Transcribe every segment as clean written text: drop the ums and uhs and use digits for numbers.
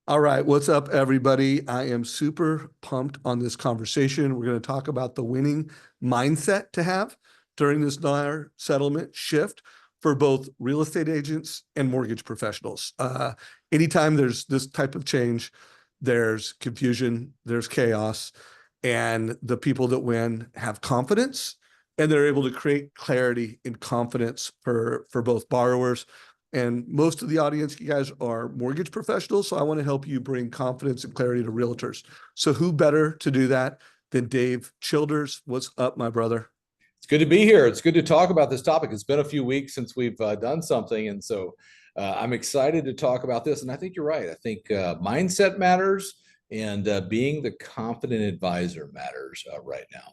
All right, what's up, everybody? I am super pumped on this conversation. We're going to talk about the winning mindset to have during this NAR settlement shift for both real estate agents and mortgage professionals. Anytime there's this type of change, there's confusion, there's chaos, and the people that win have confidence, and they're able to create clarity and confidence for both borrowers. And most of the audience, you guys are mortgage professionals, so I want to help you bring confidence and clarity to realtors. So who better to do that than Dave Childers? What's up, my brother? It's good to be here. It's good to talk about this topic. It's been a few weeks since we've done something. And so I'm excited to talk about this. And I think you're right. I think mindset matters and being the confident advisor matters right now.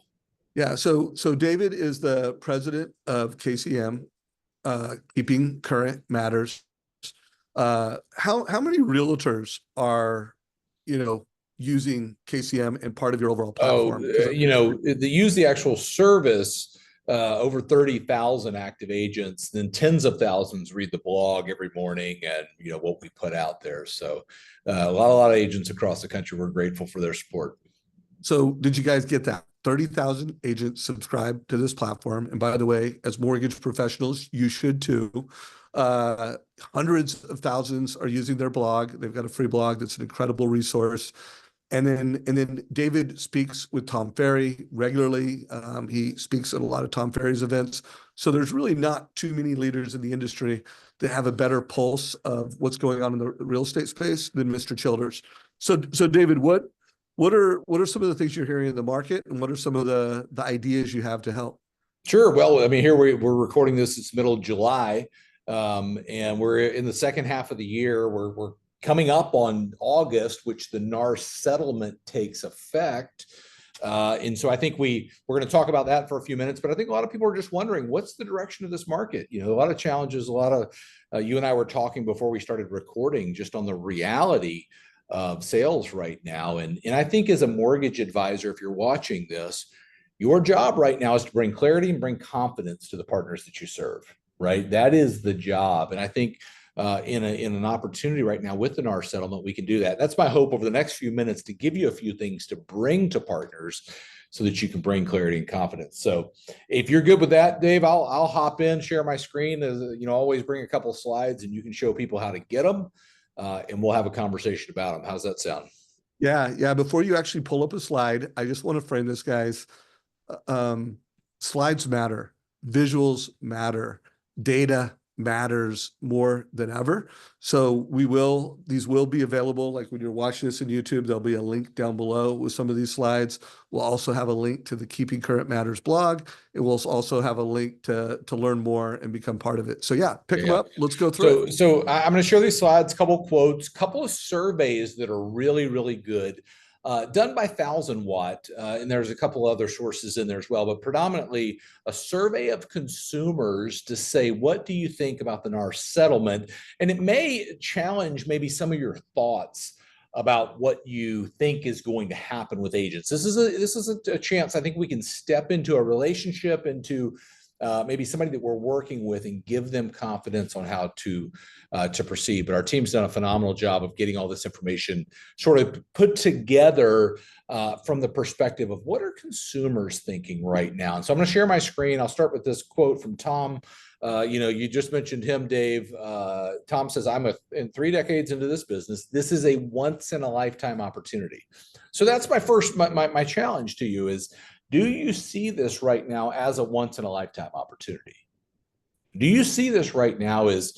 Yeah, so David is the president of KCM, Keeping Current Matters. How many realtors are, using KCM and part of your overall platform? They use the actual service, over 30,000 active agents, then tens of thousands read the blog every morning and, what we put out there. So a lot of agents across the country, we're grateful for their support. So did you guys get that? 30,000 agents subscribe to this platform. And by the way, as mortgage professionals, you should too. Hundreds of thousands are using their blog. They've got a free blog that's an incredible resource. And then David speaks with Tom Ferry regularly. He speaks at a lot of Tom Ferry's events. So there's really not too many leaders in the industry that have a better pulse of what's going on in the real estate space than Mr. Childers. So David, what are some of the things you're hearing in the market, and what are some of the ideas you have to help? Sure. Well, I mean, here we're recording this. It's middle of July, and we're in the second half of the year. We're coming up on August, which the NAR settlement takes effect. And so I think we're going to talk about that for a few minutes. But I think a lot of people are just wondering, what's the direction of this market? A lot of challenges. A lot of you and I were talking before we started recording just on the reality of sales right now. And I think as a mortgage advisor, if you're watching this, your job right now is to bring clarity and bring confidence to the partners that you serve, right? That is the job. And I think in an opportunity right now with the NAR settlement, we can do that. That's my hope over the next few minutes, to give you a few things to bring to partners so that you can bring clarity and confidence. So if you're good with that, Dave, I'll hop in, share my screen. As always bring a couple of slides and you can show people how to get them. And we'll have a conversation about them. How's that sound? Yeah. Before you actually pull up a slide, I just want to frame this, guys. Slides matter, visuals matter, data matters more than ever. So these will be available. Like when you're watching this on YouTube, there'll be a link down below with some of these slides. We'll also have a link to the Keeping Current Matters blog. It will also have a link to learn more and become part of it. So yeah, pick them up. Let's go through it. So I'm going to show these slides, a couple of quotes, couple of surveys that are really, really good. Done by 1000 Watt, and there's a couple other sources in there as well, but predominantly a survey of consumers to say, what do you think about the NAR settlement? And it may challenge maybe some of your thoughts about what you think is going to happen with agents. This is a chance I think we can step into a relationship, into maybe somebody that we're working with, and give them confidence on how to proceed. But our team's done a phenomenal job of getting all this information sort of put together from the perspective of what are consumers thinking right now. And so I'm going to share my screen. I'll start with this quote from Tom. You just mentioned him, Dave. Tom says, in 3 decades into this business, this is a once in a lifetime opportunity. So that's my challenge to you is, do you see this right now as a once in a lifetime opportunity? Do you see this right now as,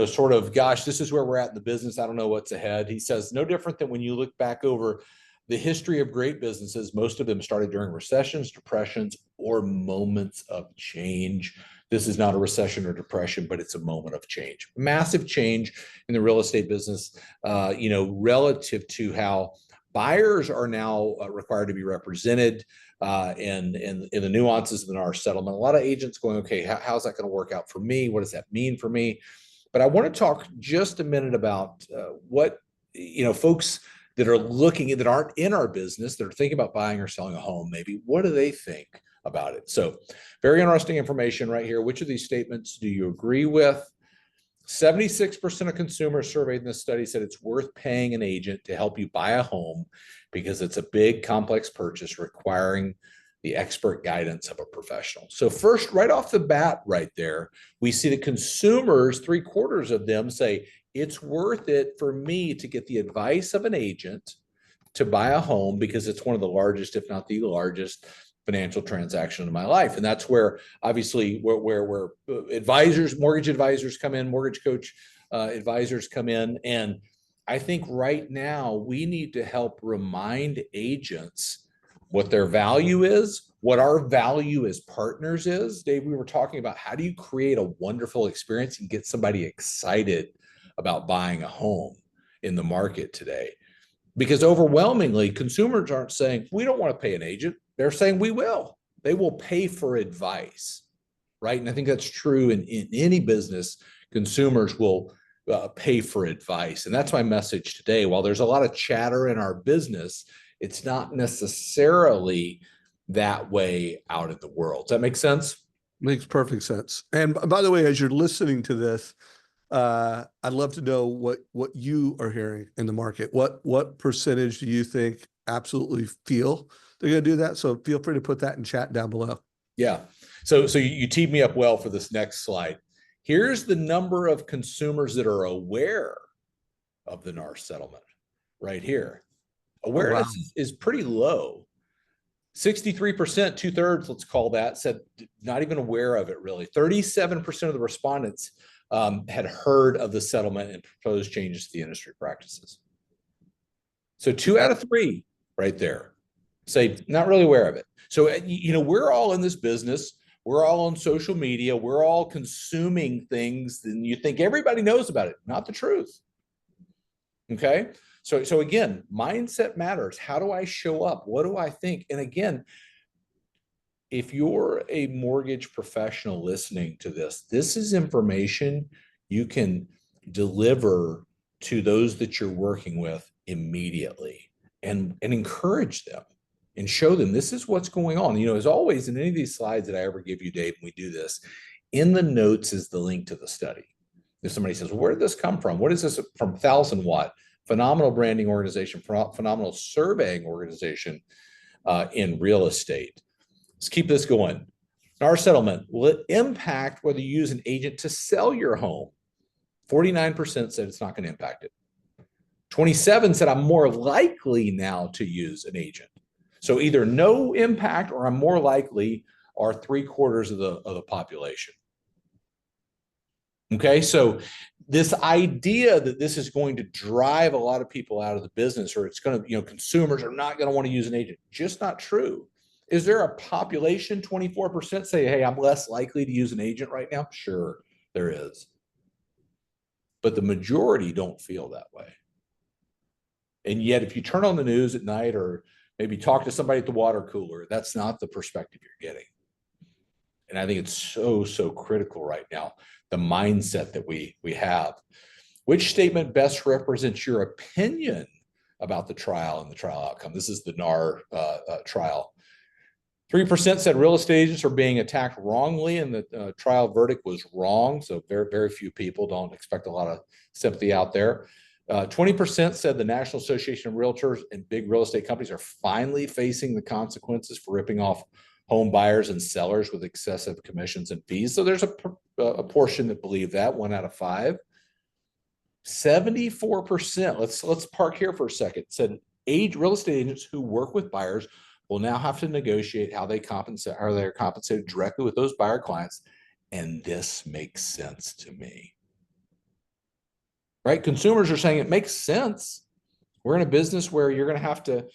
sort of, gosh, this is where we're at in the business. I don't know what's ahead. He says, no different than when you look back over the history of great businesses. Most of them started during recessions, depressions, or moments of change. This is not a recession or depression, but it's a moment of change. Massive change in the real estate business, relative to how buyers are now required to be represented in the nuances of the NAR settlement. A lot of agents going, okay, how's that going to work out for me? What does that mean for me? But I want to talk just a minute about what, folks that are looking, that aren't in our business, that are thinking about buying or selling a home, maybe, what do they think about it? So very interesting information right here. Which of these statements do you agree with? 76% of consumers surveyed in this study said it's worth paying an agent to help you buy a home because it's a big, complex purchase requiring the expert guidance of a professional. So first, right off the bat right there, we see the consumers, 3/4 of them say, it's worth it for me to get the advice of an agent to buy a home because it's one of the largest, if not the largest, financial transaction in my life. And that's where obviously where advisors, mortgage advisors come in, MortgageCoach advisors come in. And I think right now we need to help remind agents what their value is, what our value as partners is. Dave, we were talking about how do you create a wonderful experience and get somebody excited about buying a home in the market today. Because overwhelmingly, consumers aren't saying, we don't want to pay an agent. They're saying we will. They will pay for advice, right? And I think that's true in any business. Consumers will pay for advice. And that's my message today. While there's a lot of chatter in our business, it's not necessarily that way out in the world. Does that make sense? Makes perfect sense. And by the way, as you're listening to this, I'd love to know what you are hearing in the market. What percentage do you think absolutely feel they're going to do that? So feel free to put that in chat down below. Yeah. So you teed me up well for this next slide. Here's the number of consumers that are aware of the NAR settlement right here. Awareness is pretty low. 63%, 2/3, let's call that, said not even aware of it really. 37% of the respondents had heard of the settlement and proposed changes to the industry practices. So 2 out of 3 right there say not really aware of it. So, we're all in this business. We're all on social media. We're all consuming things and you think everybody knows about it. Not the truth. Okay. So again, mindset matters. How do I show up? What do I think? And again, if you're a mortgage professional listening to this, this is information you can deliver to those that you're working with immediately and encourage them and show them this is what's going on. As always, in any of these slides that I ever give you, Dave, and we do this, in the notes is the link to the study. If somebody says, well, where did this come from? What is this from? 1000 Watt, phenomenal branding organization, phenomenal surveying organization in real estate. Let's keep this going. NAR settlement, will it impact whether you use an agent to sell your home? 49% said it's not going to impact it. 27% said I'm more likely now to use an agent. So either no impact or I'm more likely are 3/4 of the population. Okay, so this idea that this is going to drive a lot of people out of the business, or it's going to, consumers are not going to want to use an agent, just not true. Is there a population, 24% say, hey, I'm less likely to use an agent right now? Sure, there is. But the majority don't feel that way. And yet, if you turn on the news at night or maybe talk to somebody at the water cooler, that's not the perspective you're getting. And I think it's so critical right now, the mindset that we have. Which statement best represents your opinion about the trial and the trial outcome? This is the NAR trial. 3% said real estate agents are being attacked wrongly and the trial verdict was wrong. So very few people, don't expect a lot of sympathy out there. 20% said the National Association of Realtors and big real estate companies are finally facing the consequences for ripping off home buyers and sellers with excessive commissions and fees. So there's a portion that believe that, 1 out of 5. 74%, let's park here for a second, said real estate agents who work with buyers will now have to negotiate how they're compensated directly with those buyer clients. And this makes sense to me. Right? Consumers are saying it makes sense. We're in a business where you're going to have to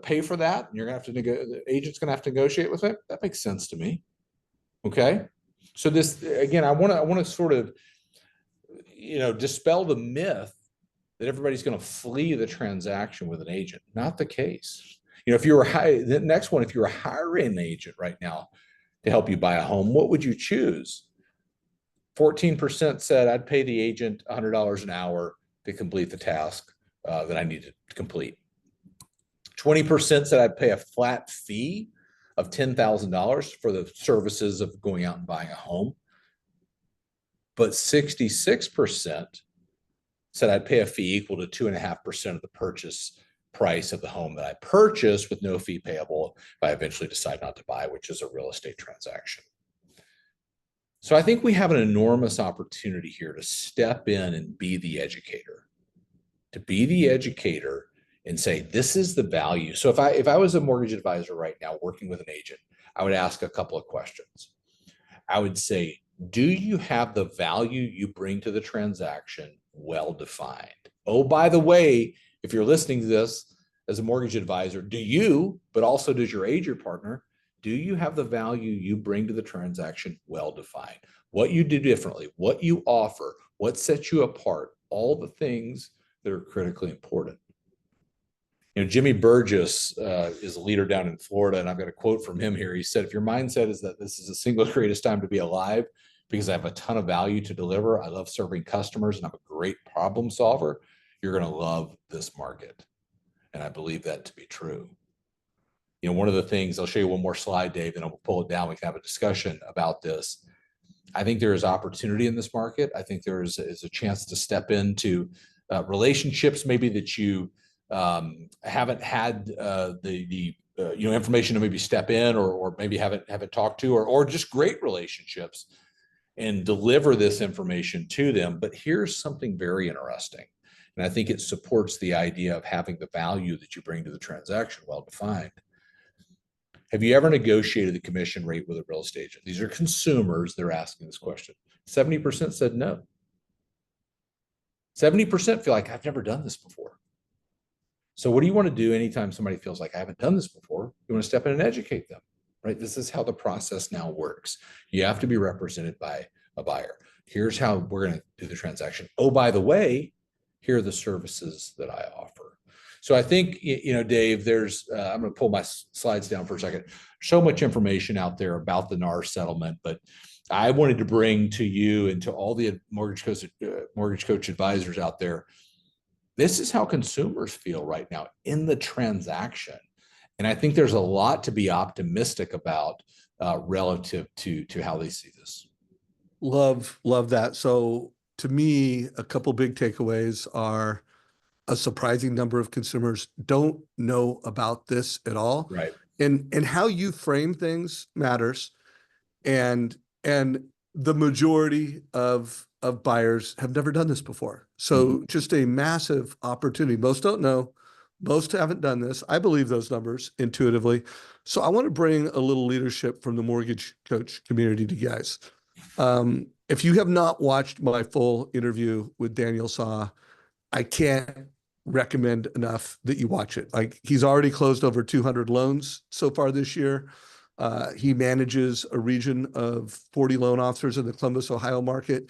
pay for that. And you're going to have to the agent's going to have to negotiate with it. That makes sense to me. Okay. So this, again, I want to sort of, dispel the myth that everybody's going to flee the transaction with an agent. Not the case. If you were the next one, if you were hiring an agent right now to help you buy a home, what would you choose? 14% said I'd pay the agent $100 an hour to complete the task that I needed to complete. 20% said I'd pay a flat fee of $10,000 for the services of going out and buying a home. but 66% said I'd pay a fee equal to 2.5% of the purchase price of the home that I purchased with no fee payable if I eventually decide not to buy, which is a real estate transaction. So I think we have an enormous opportunity here to step in and be the educator, and say, this is the value. So if I was a mortgage advisor right now working with an agent, I would ask a couple of questions. I would say, do you have the value you bring to the transaction well defined? Oh, by the way, if you're listening to this as a mortgage advisor, do you, but also does your agent partner, do you have the value you bring to the transaction well defined? What you do differently, what you offer, what sets you apart, all the things that are critically important. You know, Jimmy Burgess is a leader down in Florida, and I've got a quote from him here. He said, if your mindset is that this is the single greatest time to be alive because I have a ton of value to deliver, I love serving customers, and I'm a great problem solver, you're going to love this market. And I believe that to be true. You know, one of the things, I'll show you one more slide, Dave, then I'll pull it down. We can have a discussion about this. I think there is opportunity in this market. I think there is a chance to step into relationships maybe that you haven't had the information to maybe step in or maybe haven't talked to, or just great relationships, and deliver this information to them. But here's something very interesting, and I think it supports the idea of having the value that you bring to the transaction well defined. Have you ever negotiated the commission rate with a real estate agent? These are consumers. They're asking this question. 70% said no. 70% feel like, I've never done this before. So what do you want to do anytime somebody feels like, I haven't done this before? You want to step in and educate them, right? This is how the process now works. You have to be represented by a buyer. Here's how we're going to do the transaction. Oh, by the way, here are the services that I offer. So I think, you know, Dave, there's, I'm going to pull my slides down for a second. So much information out there about the NAR settlement, but I wanted to bring to you and to all the mortgage coach advisors out there, this is how consumers feel right now in the transaction. And I think there's a lot to be optimistic about relative to how they see this. Love that. So to me, a couple big takeaways are a surprising number of consumers don't know about this at all. Right. And how you frame things matters. And the majority of buyers have never done this before. So just a massive opportunity. Most don't know. Most haven't done this. I believe those numbers intuitively. So I want to bring a little leadership from the mortgage coach community to you guys. If you have not watched my full interview with Daniel Saw, I can't recommend enough that you watch it. Like, he's already closed over 200 loans so far this year. He manages a region of 40 loan officers in the Columbus, Ohio market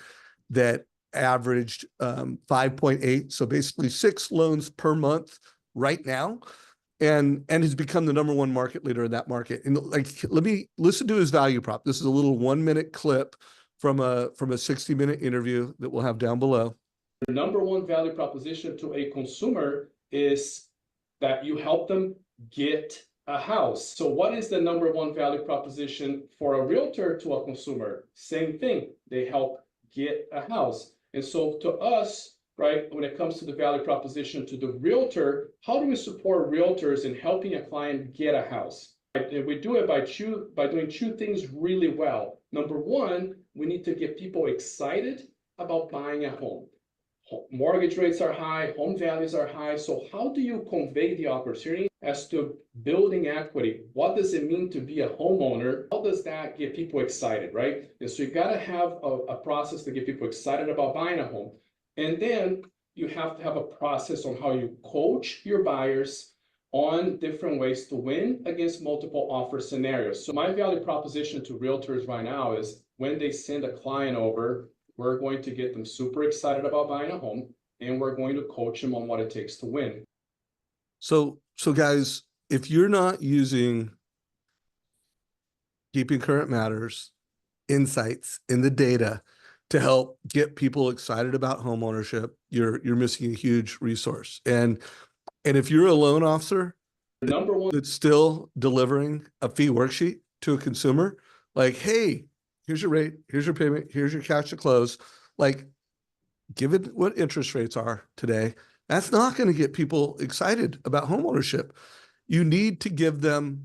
that averaged 5.8. So basically 6 loans per month right now, and has become the #1 market leader in that market. And like, let me listen to his value prop. This is a little 1-minute clip from a 60-minute interview that we'll have down below. The #1 value proposition to a consumer is that you help them get a house. So what is the #1 value proposition for a realtor to a consumer? Same thing. They help get a house. And so to us, right, when it comes to the value proposition to the realtor, how do we support realtors in helping a client get a house? And we do it by doing 2 things really well. #1, we need to get people excited about buying a home. Mortgage rates are high, home values are high. So how do you convey the opportunity as to building equity? What does it mean to be a homeowner? How does that get people excited, right? And so you got to have a process to get people excited about buying a home. And then you have to have a process on how you coach your buyers on different ways to win against multiple offer scenarios. So my value proposition to realtors right now is, when they send a client over, we're going to get them super excited about buying a home, and we're going to coach them on what it takes to win. So guys, if you're not using Keeping Current Matters insights in the data to help get people excited about home ownership, you're missing a huge resource. And if you're a loan officer that's still delivering a fee worksheet to a consumer, like, hey, here's your rate, here's your payment, here's your cash to close. like, given what interest rates are today, that's not going to get people excited about homeownership. You need to give them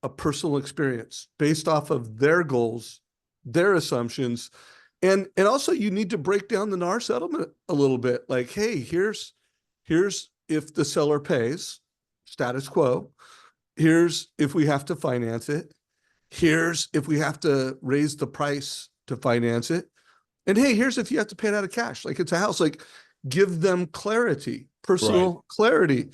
a personal experience based off of their goals, their assumptions. And also you need to break down the NAR settlement a little bit. Like, hey, here's if the seller pays, status quo. Here's if we have to finance it. Here's if we have to raise the price to finance it. And hey, here's if you have to pay it out of cash. Like, it's a house. Like, give them clarity, personal clarity.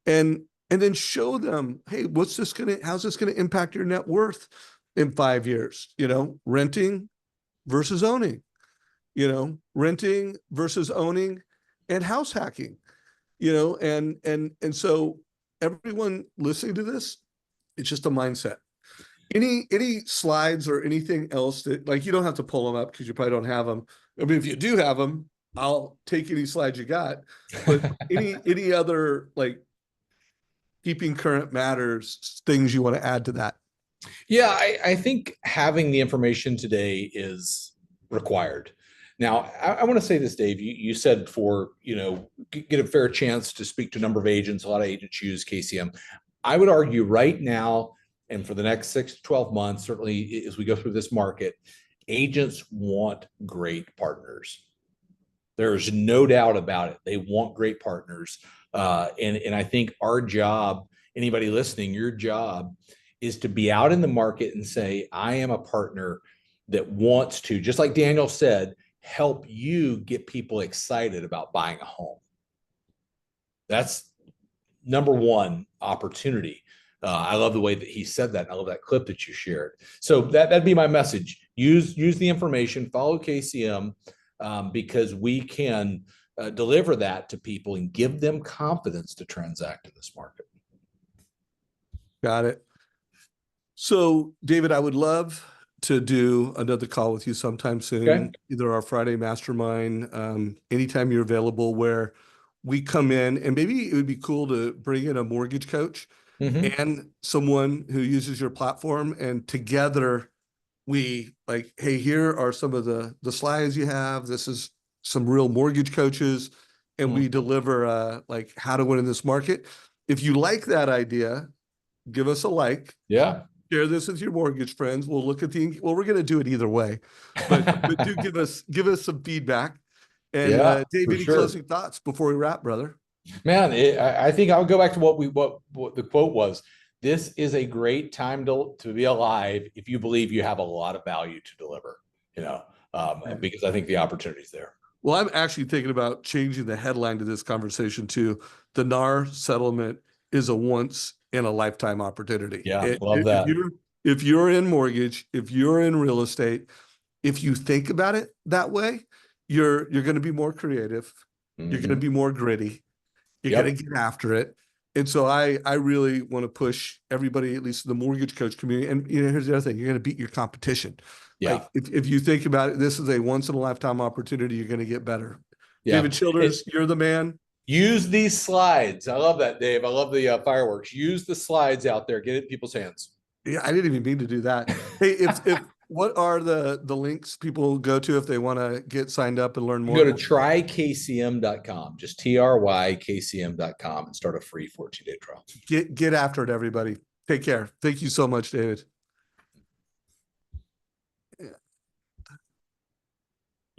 And then show them, hey, how's this gonna impact your net worth in 5 years? Renting versus owning, renting versus owning, and house hacking, and so everyone listening to this, it's just a mindset. Any slides or anything else that, like, you don't have to pull them up because you probably don't have them. I mean, if you do have them, I'll take any slides you got. But any other, like, keeping current matters, things you want to add to that? Yeah, I think having the information today is required. Now, I want to say this, Dave. You said get a fair chance to speak to a number of agents. A lot of agents use KCM. I would argue right now, and for the next 6 to 12 months, certainly as we go through this market, agents want great partners. There's no doubt about it. They want great partners. And I think our job, anybody listening, your job is to be out in the market and say, I am a partner that wants to, just like Daniel said, help you get people excited about buying a home. That's number one opportunity. I love the way that he said that. I love that clip that you shared. So that'd be my message. Use the information, follow KCM, because we can deliver that to people and give them confidence to transact in this market. Got it. So, David, I would love to do another call with you sometime soon, Okay. Either our Friday mastermind, anytime you're available, where we come in, and maybe it would be cool to bring in a mortgage coach and someone who uses your platform, and together we, like, hey, here are some of the slides you have. This is some real mortgage coaches, and we deliver like how to win in this market. If you like that idea, give us a like. Yeah. Share this with your mortgage friends. We'll look at we're going to do it either way, but do give us some feedback. And Yeah, Dave, for any sure. closing thoughts before we wrap, brother? Man, I think I'll go back to what the quote was. This is a great time to be alive if you believe you have a lot of value to deliver, because I think the opportunity is there. Well, I'm actually thinking about changing the headline to this conversation to the NAR settlement is a once in a lifetime opportunity. Yeah, love that. If you're in mortgage, if you're in real estate, if you think about it that way, you're going to be more creative. You're going to be more gritty. You're going to get after it. And so I really want to push everybody, at least in the mortgage coach community. And here's the other thing: you're going to beat your competition. Yeah. Like, if you think about it, this is a once in a lifetime opportunity. You're going to get better. Yeah. David Childers, you're the man. Use these slides. I love that, Dave. I love the fireworks. Use the slides out there. Get it in people's hands. Yeah, I didn't even mean to do that. Hey, if what are the links people go to if they want to get signed up and learn more? Go to trykcm.com, just trykcm.com, and start a free 14-day trial. Get after it, everybody. Take care. Thank you so much, David.